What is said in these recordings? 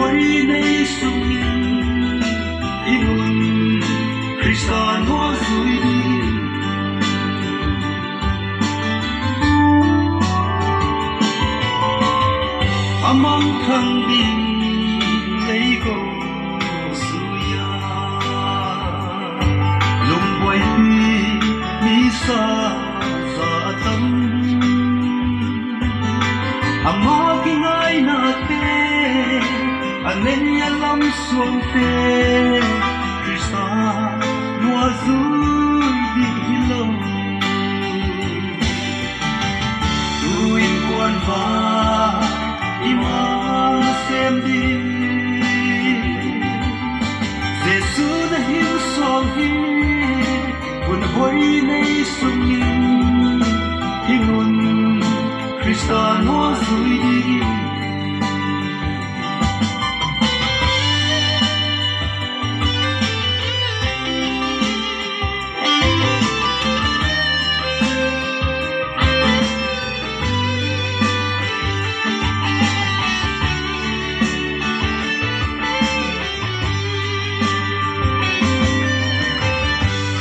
hoi nei sung inun Christa no zui among thang đi lấy go suya lung quay mi sa sa tâm ama kingai na te anen ya lam suang te Krista noa zui di lo tuin quan va imam sem di Giêsu na hin song hi kun hoi nei sung hingun Krista no zui di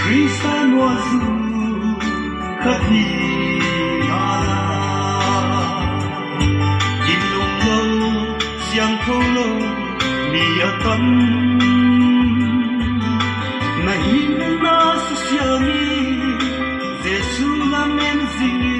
Krista no zui khát hi yang khâu lâu mì tâm na hin na sa siya ni Giêsu la men zing